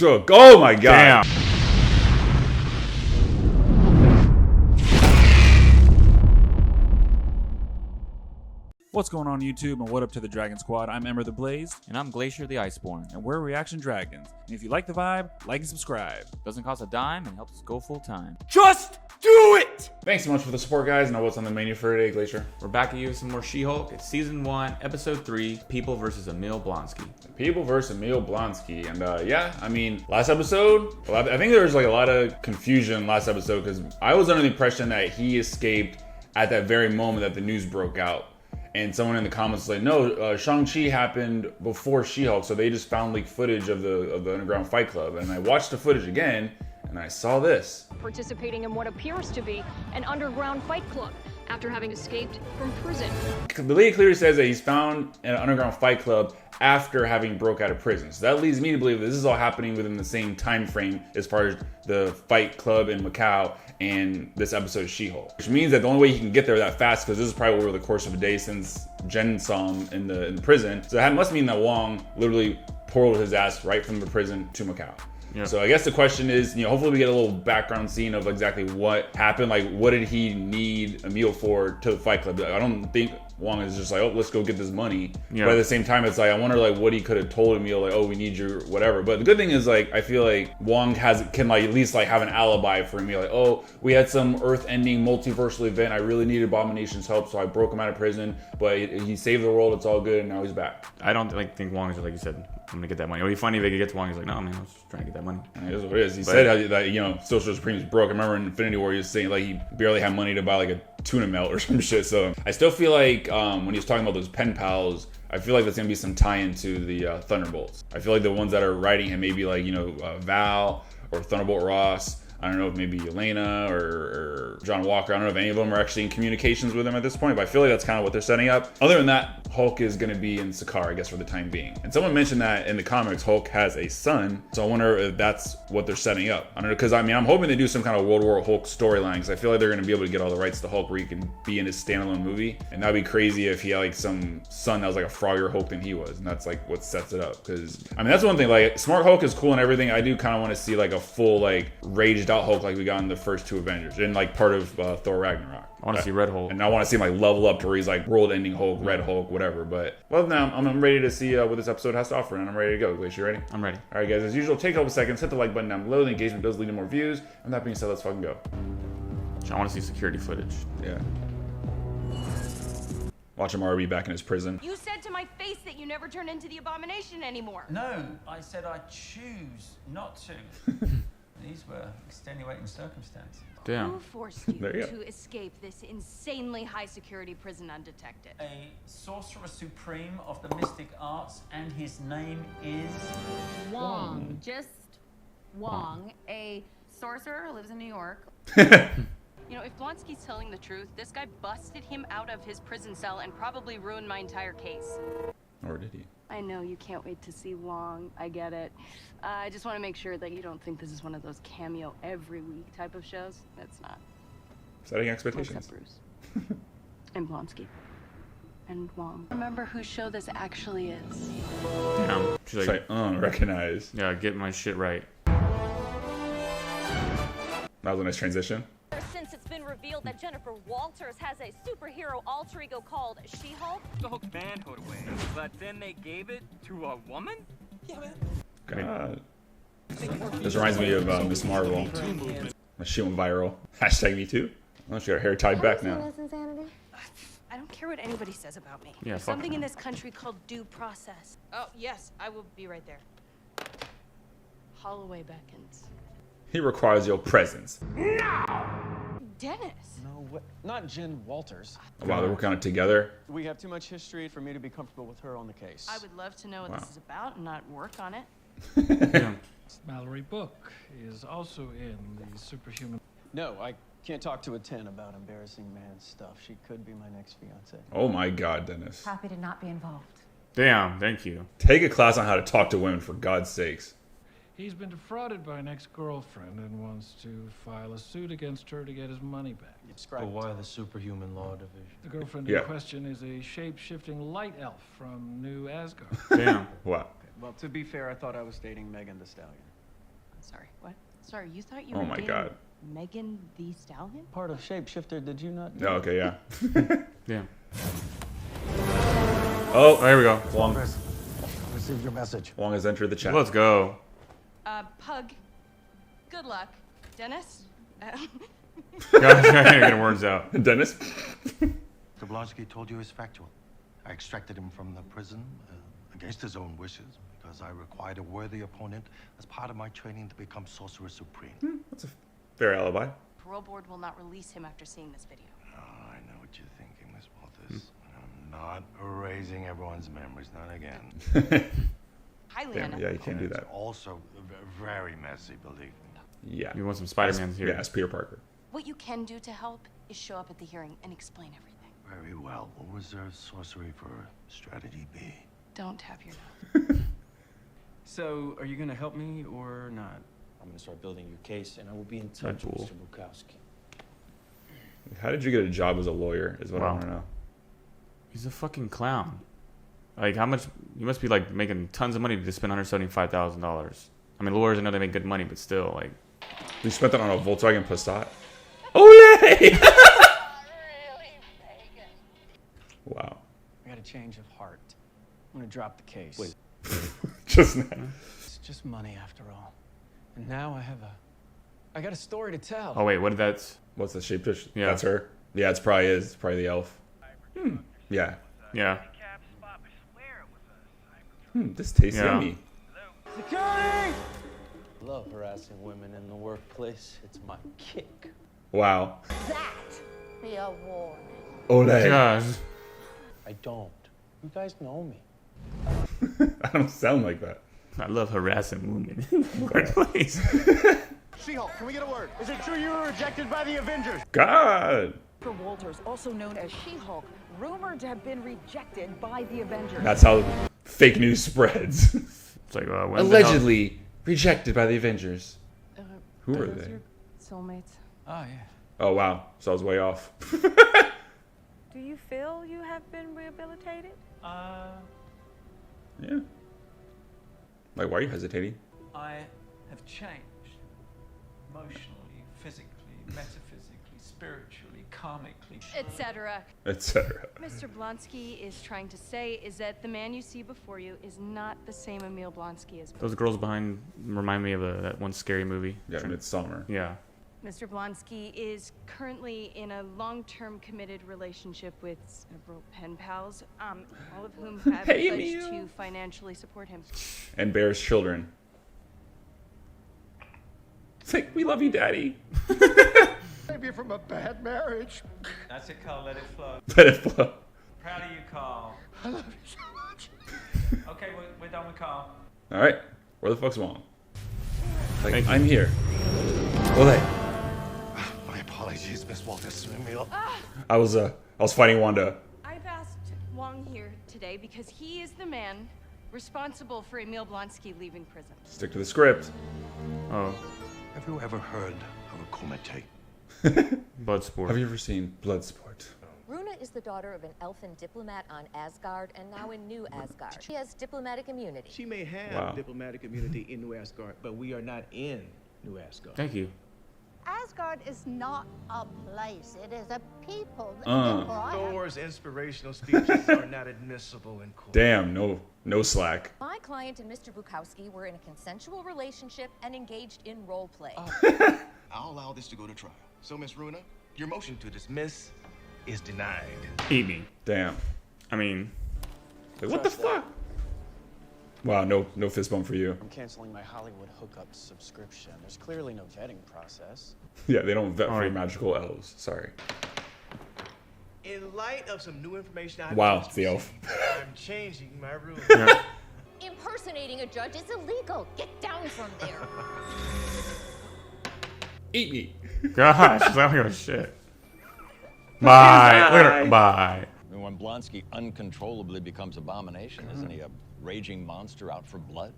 Oh my god. Damn. What's going on YouTube and what up to the Dragon Squad? I'm Ember the Blaze. And I'm Glacier the Iceborne. And we're Reaction Dragons. And if you like the vibe, like and subscribe. Doesn't cost a dime and helps us go full time. Just do it! Thanks so much for the support, guys. Now what's on the menu for today, Glacier? We're back at you with some more She-Hulk. It's Season 1, Episode 3, People vs. Emil Blonsky. People versus Emil Blonsky. And yeah, I mean, last episode, well, I think there was like a lot of confusion last episode because I was under the impression that he escaped at that very moment that the news broke out. And someone in the comments was like, no, Shang-Chi happened before She-Hulk, so they just found leaked footage of the Underground Fight Club. And I watched the footage again, and I saw this. Participating in what appears to be an underground fight club after having escaped from prison. The lady clearly says that he's found an underground fight club after having broke out of prison. So that leads me to believe that this is all happening within the same time frame as far as the fight club in Macau and this episode of She-Hulk. Which means that the only way he can get there that fast, because this is probably over the course of a day since Jen saw him in the prison. So that must mean that Wong literally portaled his ass right from the prison to Macau. Yeah. So I guess the question is, hopefully we get a little background scene of exactly what happened. Like, what did he need Emil for to the fight club? I don't think Wong is just like, oh, let's go get this money. Yeah. But at the same time, it's like, I wonder like what he could have told Emil, like, oh, we need your whatever. But the good thing is, like, I feel like Wong can like at least like have an alibi for Emil. Like, oh, we had some earth-ending multiversal event. I really needed Abomination's help, so I broke him out of prison. But he saved the world. It's all good, and now he's back. I don't think Wong is like you said, I'm gonna get that money. It would be funny if he gets Wong. He's like, no, man, I was just trying to get that money. It is what it is. He said how, that Social Supreme's broke. I remember in Infinity War, he was saying like he barely had money to buy like a tuna melt or some shit. So I still feel like when he was talking about those pen pals, I feel like there's gonna be some tie-in to the Thunderbolts. I feel like the ones that are writing him, maybe like Val or Thunderbolt Ross. I don't know if maybe Elena or John Walker. I don't know if any of them are actually in communications with him at this point, but I feel like that's kind of what they're setting up. Other than that, Hulk is going to be in Sakaar, I guess, for the time being. And someone mentioned that in the comics, Hulk has a son. So I wonder if that's what they're setting up. I don't know, because I mean, I'm hoping they do some kind of World War Hulk storyline, because I feel like they're going to be able to get all the rights to Hulk where he can be in his standalone movie. And that'd be crazy if he had like some son that was like a froggier Hulk than he was. And that's like what sets it up. Because, I mean, that's one thing. Like, Smart Hulk is cool and everything. I do kind of want to see like a full, like, raged out Hulk like we got in the first two Avengers and like part of Thor Ragnarok. I want to see Red Hulk. And I want to see him like level up to where he's like world-ending Hulk, Red Hulk, whatever. But well, now I'm ready to see what this episode has to offer, and I'm ready to go. Glacier, you ready? I'm ready. All right, guys. As usual, take a couple seconds, hit the like button down below. The engagement does lead to more views. And that being said, let's fucking go. I want to see security footage. Yeah. Watch him already back in his prison. You said to my face that you never turn into the Abomination anymore. No, I said I choose not to. These were extenuating circumstances. Damn. Who forced you There you go. to escape this insanely high security prison undetected? A sorcerer supreme of the mystic arts, and his name is Wong. Just Wong, a sorcerer who lives in New York. If Blonsky's telling the truth, this guy busted him out of his prison cell and probably ruined my entire case. Or did he? I know you can't wait to see Wong. I get it. I just want to make sure that you don't think this is one of those cameo every week type of shows. That's not. Setting expectations. Except Bruce. And Blonsky. And Wong. Remember whose show this actually is. Damn. She's like, recognize. yeah, get my shit right. That was a nice transition. Since it's been revealed that Jennifer Walters has a superhero alter ego called She-Hulk. The Hulk's manhood away, but then they gave it to a woman? yeah, man. God. This reminds me of Miss Marvel. She went viral. Hashtag me too. Oh, she got her hair tied back now. I don't care what anybody says about me. Yeah, There's fuck something it. in this country called due process. Oh, yes, I will be right there. Holloway beckons. He requires your presence. Dennis! No, what? Not Jen Walters. Oh, wow, they're working on it together. We have too much history for me to be comfortable with her on the case. I would love to know what Wow. this is about and not work on it. Yeah. Mallory Book is also in the Superhuman. No, I can't talk to a 10 about embarrassing man stuff. She could be my next fiance. Oh my God, Dennis. Happy to not be involved. Damn, thank you. Take a class on how to talk to women, for God's sakes. He's been defrauded by an ex-girlfriend and wants to file a suit against her to get his money back. Describe why the Superhuman Law Division? The girlfriend Yeah. in question is a shape-shifting light elf from New Asgard. Damn. Wow. Well, to be fair, I thought I was dating Megan Thee Stallion. Sorry, what? Sorry, you thought you Oh were my dating God. Megan the Stallion? Part of Shapeshifter, did you not? No, okay, yeah. Yeah. Oh, There we go. Wong. Received your message. Wong has entered the chat. Let's go. Pug. Good luck. Dennis? Gosh, I can't get words out. Dennis? Mr. Blonsky told you is factual. I extracted him from the prison against his own wishes because I required a worthy opponent as part of my training to become Sorcerer Supreme. That's a fair alibi. Parole board will not release him after seeing this video. Oh, I know what you're thinking, Miss Walters. I'm not erasing everyone's memories, not again. Highly Damn, yeah, you can't do It's that. also very messy, believe me. Yeah. You want some Spider-Man here? Yeah, it's Peter Parker. What you can do to help is show up at the hearing and explain everything. Very well. We'll reserve sorcery for strategy B. Don't tap your nose. So, are you gonna help me or not? I'm gonna start building your case, and I will be in touch Cool. with Mr. Bukowski. How did you get a job as a lawyer is what I Wow. want to know. He's a fucking clown. Like, how much? You must be like making tons of money to spend $175,000. I mean, lawyers, I know they make good money, but still, like. You spent that on a Volkswagen Passat? Oh, yay! Wow. I got a change of heart. I'm gonna drop the case. Wait. Just now. It's just money after all. And now I got a story to tell. Oh wait, what did that? What's the shape dish? Yeah. That's her. Yeah, it's probably is. It's probably the elf. Yeah. Yeah. This tastes Yeah. yummy. Security! Love harassing women in the workplace. It's my kick. Wow. That be a warning. Ole. Gosh. I don't. You guys know me. I don't sound like that. I love harassing women in the workplace. She-Hulk, can we get a word? Is it true you were rejected by the Avengers? God. Walters, also known as She-Hulk, rumored to have been rejected by the Avengers. That's how fake news spreads. It's like, when the hell- Allegedly rejected by the Avengers. Who are Those they? your soulmates. Oh, yeah. Oh, wow. So I was way off. Do you feel you have been rehabilitated? Yeah. Like, why are you hesitating? I have changed emotionally, physically, metaphysically, spiritually, karmically, Etc. Etc. Mr. Blonsky is trying to say is that the man you see before you is not the same Emil Blonsky as Those girls behind remind me of that one scary movie. Yeah, Midsummer. Yeah. Mr. Blonsky is currently in a long-term committed relationship with several pen pals, all of whom have Hey, pledged Emil. to financially support him. And bears children. It's like, we love you, Daddy. Maybe from a bad marriage. That's it, Carl. Let it flow. Let it flow. Proud of you, Carl. I love you so much. Okay, we're done with Carl. All right. Where the fuck's Wong? Like, Thank you. I'm here. Ole. My apologies, Miss Walters. Emil. I was fighting Wanda. I've asked Wong here today because he is the man responsible for Emil Blonsky leaving prison. Stick to the script. Oh, Have you ever heard of a kumite? blood sport. Have you ever seen Bloodsport? Runa is the daughter of an elfin diplomat on Asgard and now in New Asgard. She has diplomatic immunity. She may have Wow. diplomatic immunity in New Asgard, but we are not in New Asgard. Thank you. Asgard is not a place, it is a people. Thor's inspirational speeches are not admissible in court. Damn, no slack. My client and Mr. Bukowski were in a consensual relationship and engaged in role play. I'll allow this to go to trial. So, Miss Runa, your motion to dismiss is denied. Eat me. Damn. I mean, Like, what the fuck? Wow, no fist bump for you. I'm canceling my Hollywood hookup subscription. There's clearly no vetting process. Yeah, they don't vet for Alright. magical elves. Sorry. In light of some new information I've Wow, just it's the elf. received, I'm changing my rules. yeah. Impersonating a judge is illegal. Get down from there. Eat me. Gosh, I don't give a shit. Bye. Look at her. Bye. When Blonsky uncontrollably becomes abomination, isn't he a raging monster out for blood?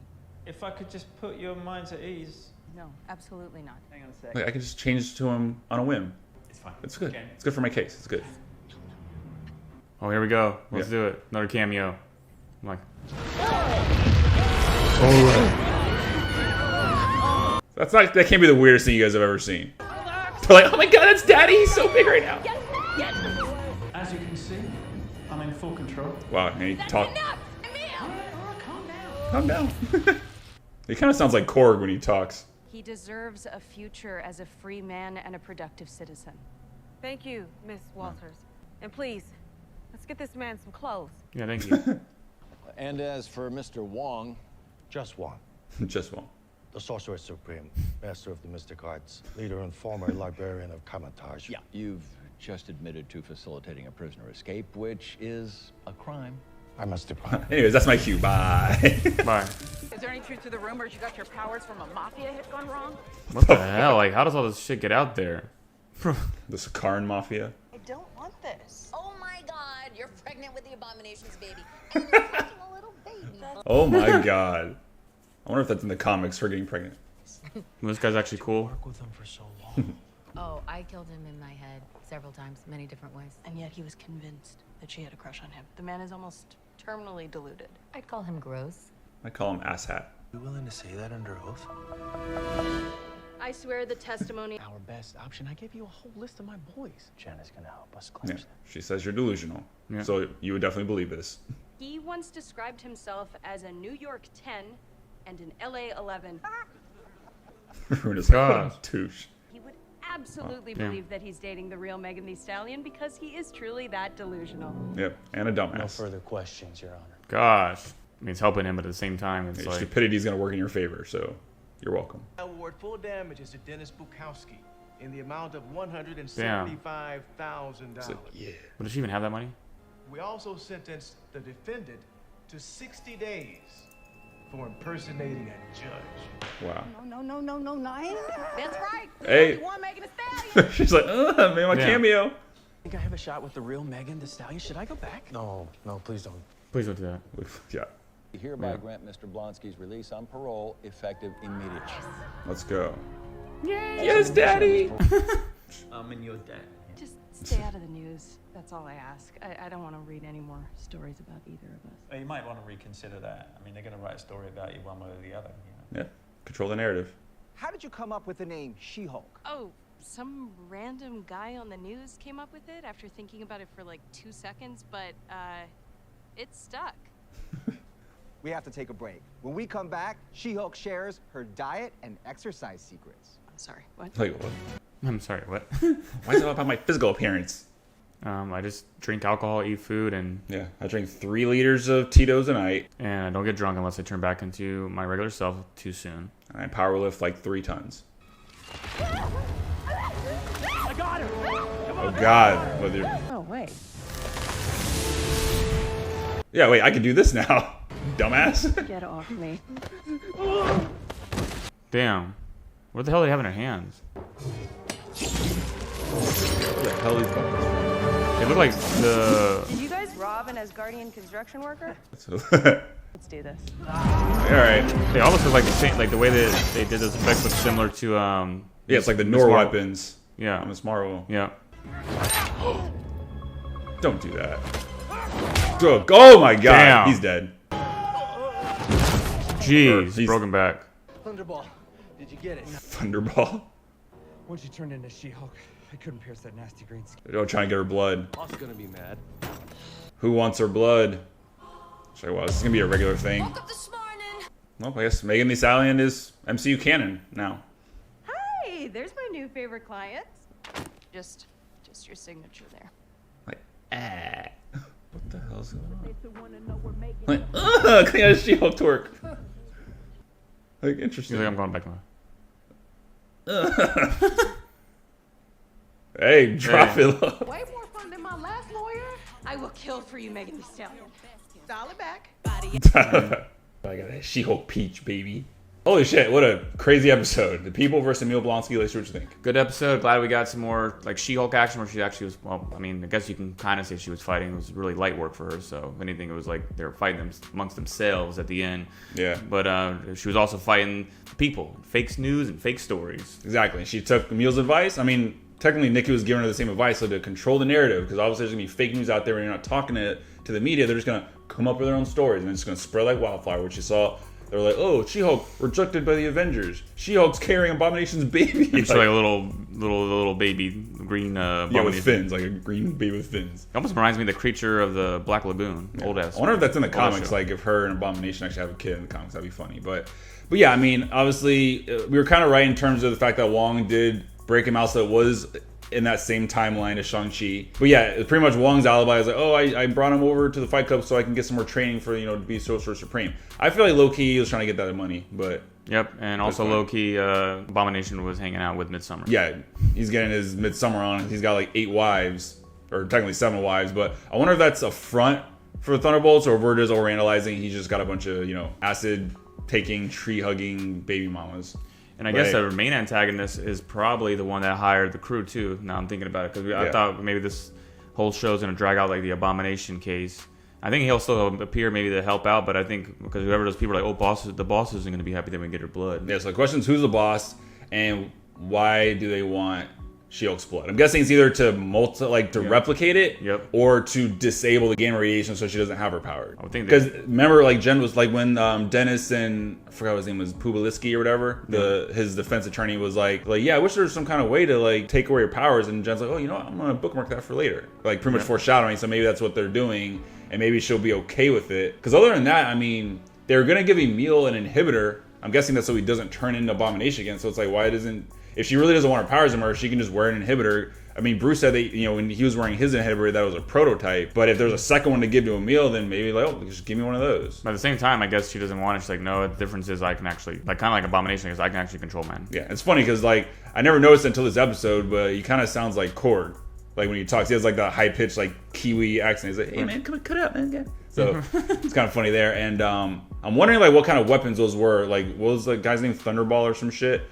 If I could just put your minds at ease. No, absolutely not. Hang on a sec. Like, I can just change to him on a whim. It's fine. It's good. Okay. It's good for my case. It's good. Oh, here we go. Let's Yeah. do it. Another cameo. I'm like, That can't be the weirdest thing you guys have ever seen. They're like, oh my god, that's Daddy. He's so big right now. As you can see, I'm in full control. Wow, and he talk. Calm down. He kind of sounds like Korg when he talks. He deserves a future as a free man and a productive citizen. Thank you, Miss Walters. And please, let's get this man some clothes. Yeah, thank you. And as for Mr. Wong, Just Wong, Just Wong. the Sorcerer Supreme, master of the mystic arts, leader and former librarian of Kamatage. yeah, you've just admitted to facilitating a prisoner escape, which is a crime. I must depart. Anyways, that's my cue. Bye. Bye. Is there any truth to the rumors you got your powers from a mafia hit gone wrong? What the hell? Like, how does all this shit get out there? The Sakarn Mafia. I don't want this. Oh my god, you're pregnant with the Abominations baby. And you're fucking a little baby. Oh my god. I wonder if that's in the comics for getting pregnant. This guy's actually cool. Work with him for so long. Oh, I killed him in my head several times, many different ways. And yet he was convinced that she had a crush on him. The man is almost terminally deluded. I'd call him gross. I call him asshat. You willing to say that under oath? I swear the testimony. Our best option. I gave you a whole list of my boys. Jen is gonna help us Yeah. clinch that. She says you're delusional. Yeah. So you would definitely believe this. He once described himself as a New York 10 and an LA 11. Runa's like, God. what a douche. He would absolutely damn. believe that he's dating the real Megan Thee Stallion because he is truly that delusional. Yep, and a No dumbass. further questions, Your Honor. Gosh. I mean, it's helping him, but at the same time, it's Your like... stupidity's gonna work in your favor, so you're welcome. Award full damages to Dennis Bukowski in the amount of $175,000. Yeah. But does she even have that money? We also sentenced the defendant to 60 days for impersonating a judge. Wow. No, nine. That's right. Hey. One making a stallion. She's like, I made my Damn. cameo. Think I have a shot with the real Megan Thee Stallion? Should I go back? No, please don't. Please don't do that. Yeah, We hereby Yeah. grant Mr. Blonsky's release on parole, effective immediately. let's go. Yes, Daddy. I'm in your debt. Just stay out of the news. That's all I ask. I don't want to read any more stories about either of us. Well, you might want to reconsider that. I mean, they're going to write a story about you one way or the other, you know. Yeah, control the narrative. How did you come up with the name She-Hulk? Oh, some random guy on the news came up with it after thinking about it for like 2 seconds, but it stuck. We have to take a break. When we come back, She-Hulk shares her diet and exercise secrets. I'm sorry, what? Like, what? I'm sorry, what? Why is it all about my physical appearance? I just drink alcohol, eat food, and Yeah, I drink 3 liters of Tito's a night, I don't get drunk unless I turn back into my regular self too soon. and I power lift like 3 tons. I got her. Oh God, but they're... Oh, wait. Yeah, wait, I can do this now, dumbass. Get off me. Damn. What the hell do they have in their hands? What the hell is They look like the... Did you guys rob an Asgardian construction worker? that? Let's do this. Alright. They almost look like the same, like the way that they did those effects look similar to Yeah, it's like the Miss Nor Marvel. weapons. Yeah. Miss Marvel. Yeah. Don't do that. Oh my God, Damn. he's dead. Jeez, He's- broken back. Thunderball, did you get it? Thunderball. Once you turned into She-Hulk, I couldn't pierce that nasty green skin. They're all trying to get her blood. Boss is gonna be mad. Who wants her blood? So, well, this is gonna be a regular thing. Well, I guess Megan Thee Stallion is MCU canon now. Hey, there's my new favorite client. Just your signature there. Like, what the hell's going on? Like, clean out a She-Hulk twerk. Like, interesting. He's like, I'm going back now. Hey, drop it low. Way more fun than my last lawyer. I will kill for you, Megan Thee Stallion. Dial it back. I got a She-Hulk peach, baby. Holy shit, what a crazy episode. The People versus Emil Blonski. Let's see what you think. Good episode. Glad we got some more like She-Hulk action where she actually was. Well, I mean, I guess you can kind of say she was fighting. It was really light work for her. So if anything, it was like they were fighting them amongst themselves at the end. Yeah. But she was also fighting people, fake news and fake stories. Exactly. She took Emil's advice. I mean, technically, Nikki was giving her the same advice, so to control the narrative, because obviously there's going to be fake news out there when you're not talking to the media. They're just going to come up with their own stories, and it's going to spread like wildfire, which you saw They're like, oh, She-Hulk rejected by the Avengers. She-Hulk's carrying Abomination's baby. It's like a little baby green yeah, with fins, like a green baby with fins. It almost reminds me of the creature of the Black Lagoon, old ass. I wonder if that's in the comics. Like if her and Abomination actually have a kid in the comics, that'd be funny. But yeah, I mean, obviously we were kind of right in terms of the fact that Wong did break him out, so it was in that same timeline as Shang-Chi. But yeah, pretty much Wong's alibi is like, oh, I brought him over to the Fight Club so I can get some more training for, to be Sorcerer Supreme. I feel like low-key he was trying to get that money, but... Yep, and also low-key, Abomination was hanging out with Midsummer. Yeah, he's getting his Midsummer on. He's got like 8 wives, or technically 7 wives, but I wonder if that's a front for the Thunderbolts, or if we're just overanalyzing. He's just got a bunch of, acid-taking, tree-hugging baby mamas. And I guess the main antagonist is probably the one that hired the crew too. Now I'm thinking about it because I thought maybe this whole show's gonna drag out like the Abomination case. I think he'll still appear maybe to help out, but I think because whoever those people are like, oh, the boss isn't gonna be happy that we get her blood. Yeah. So the question is, who's the boss, and why do they want She-Hulk's blood? I'm guessing it's either to replicate it, or to disable the gamma radiation so she doesn't have her power. I think because remember, like Jen was like when Dennis and I forgot what his name was, Bukowski or whatever, his defense attorney was like, yeah, I wish there was some kind of way to like take away your powers, and Jen's like, oh, I'm gonna bookmark that for later, like pretty much foreshadowing. So maybe that's what they're doing, and maybe she'll be okay with it. Because other than that, I mean, they're gonna give Emil an inhibitor. I'm guessing that's so he doesn't turn into Abomination again. So it's like, why doesn't, if she really doesn't want her powers anymore, she can just wear an inhibitor. I mean, Bruce said that, when he was wearing his inhibitor, that was a prototype. But if there's a second one to give to Emil, then maybe like, oh, just give me one of those. But at the same time, I guess she doesn't want it. She's like, no, the difference is I can actually, like kind of like Abomination, because I can actually control men. Yeah, it's funny because like, I never noticed until this episode, but he kind of sounds like Korg. Like when he talks, he has like the high-pitched like Kiwi accent. He's like, hey man, come on, cut it out, man. Yeah. So it's kind of funny there. And I'm wondering like what kind of weapons those were. Like, what was the guy's name? Thunderball or some shit?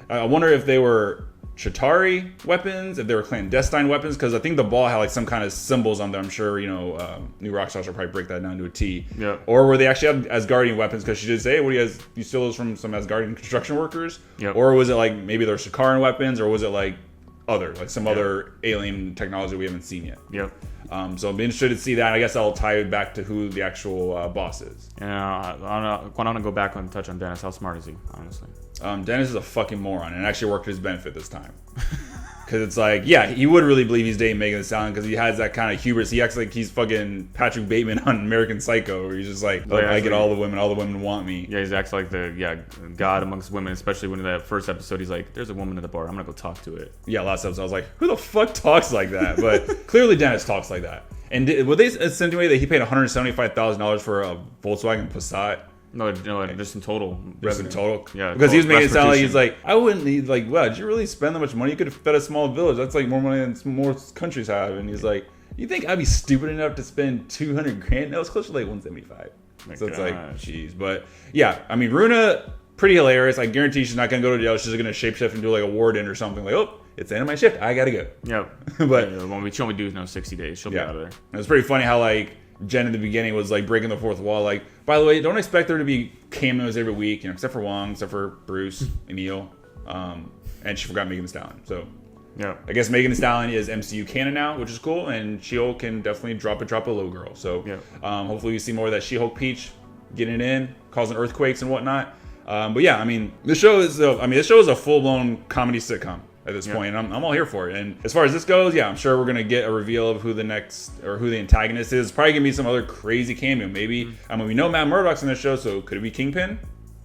I wonder if they were Chitauri weapons, if they were clandestine weapons, because I think the ball had like some kind of symbols on them. I'm sure, New Rockstars will probably break that down to a T. Yeah. Or were they actually Asgardian weapons? Because she did say, hey, what do you steal those from some Asgardian construction workers? Yep. Or was it like maybe they're Sakaran weapons, or was it like some other alien technology we haven't seen yet? Yep. So I'm interested to see that. I guess I'll tie it back to who the actual boss is. Yeah, I want to go back and touch on Dennis. How smart is he, honestly? Dennis is a fucking moron, and it actually worked to his benefit this time. Because it's like, yeah, he would really believe he's dating Megan Thee Stallion because he has that kind of hubris. He acts like he's fucking Patrick Bateman on American Psycho, where he's just like, I get all the women want me. Yeah, he acts like the god amongst women, especially when in that first episode he's like, there's a woman at the bar, I'm gonna go talk to it. Yeah, last episode I was like, who the fuck talks like that? But clearly Dennis talks like that. And would they insinuate that he paid $175,000 for a Volkswagen Passat? No, just in total. Just in total? Yeah. Because he was making it sound like he's like, I wouldn't need, like, wow, did you really spend that much money? You could have fed a small village. That's like more money than most countries have. And he's like, you think I'd be stupid enough to spend $200,000? No, it's close to like $175. So it's like, jeez. But yeah, I mean, Runa, pretty hilarious. I guarantee she's not going to go to jail. She's just going to shapeshift and do like a warden or something. Like, oh, it's the end of my shift. I got to go. Yep. But she only do 60 days. She'll be out of there. It was pretty funny how like Jen in the beginning was like breaking the fourth wall. Like, by the way, don't expect there to be cameos every week, except for Wong, except for Bruce, Emil, and she forgot Megan Thee Stallion. So yeah, I guess Megan Thee Stallion is MCU canon now, which is cool, and She-Hulk can definitely drop a little girl. So hopefully we see more of that She-Hulk peach getting it in, causing earthquakes and whatnot. But yeah, I mean, this show is a full-blown comedy sitcom at this point, and I'm all here for it. And as far as this goes, yeah, I'm sure we're gonna get a reveal of who the antagonist is. It's probably gonna be some other crazy cameo. Maybe I mean, we know Matt Murdock's in this show, so could it be Kingpin?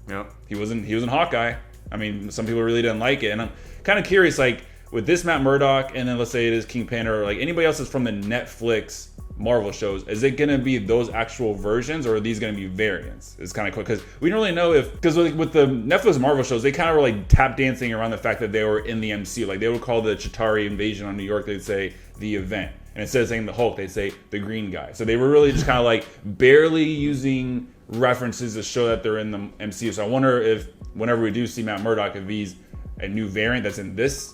Yeah, he was in Hawkeye. I mean, some people really didn't like it, and I'm kind of curious, like with this Matt Murdock, and then let's say it is Kingpin, or like anybody else that's from the Netflix Marvel shows, is it going to be those actual versions, or are these going to be variants? It's kind of cool because we don't really know because with the Netflix Marvel shows, they kind of were like tap dancing around the fact that they were in the MCU. Like they would call the Chitauri invasion on New York, they'd say the event, and instead of saying the Hulk, they'd say the green guy. So they were really just kind of like barely using references to show that they're in the MCU. So I wonder if whenever we do see Matt Murdock, if he's a new variant that's in this,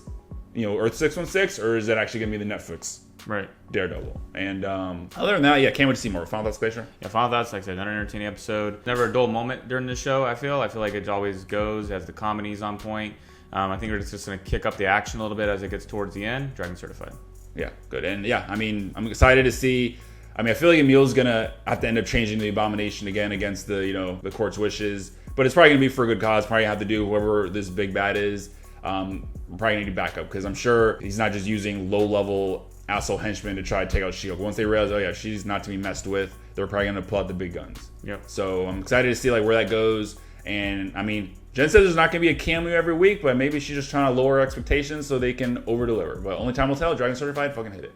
Earth 616, or is it actually going to be the Netflix Daredevil? And other than that, yeah, can't wait to see more. Final thoughts, Glacier? Yeah, final thoughts, like I said, another entertaining episode. Never a dull moment during the show, I feel like it always goes as the comedy's on point. I think we're just going to kick up the action a little bit as it gets towards the end. Dragon certified. Yeah, good. And yeah, I mean, I'm excited to see. I mean, I feel like Emil's gonna have to end up changing the Abomination again against the the court's wishes. but it's probably gonna be for a good cause. Probably have to do whoever this big bad is. We're probably gonna need backup because I'm sure he's not just using low-level asshole henchmen to try to take out She-Hulk. Once they realize, oh yeah, she's not to be messed with, they're probably gonna pull out the big guns. Yep. So I'm excited to see like where that goes. And I mean, Jen says there's not gonna be a cameo every week, but maybe she's just trying to lower expectations so they can over-deliver. But only time will tell. Dragon Certified, fucking hit it.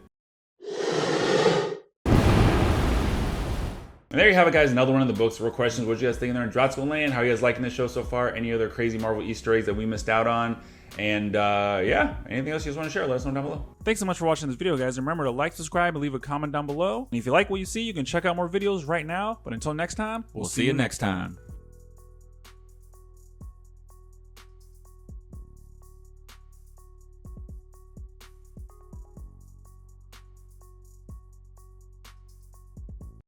And there you have it, guys. Another one of the books. Real questions. What you guys thinking there in Dratsko Land? How are you guys liking this show so far? Any other crazy Marvel Easter eggs that we missed out on? And yeah, anything else you guys want to share? Let us know down below. Thanks so much for watching this video, guys. Remember to like, subscribe, and leave a comment down below. And if you like what you see, you can check out more videos right now. But until next time, we'll see you next time.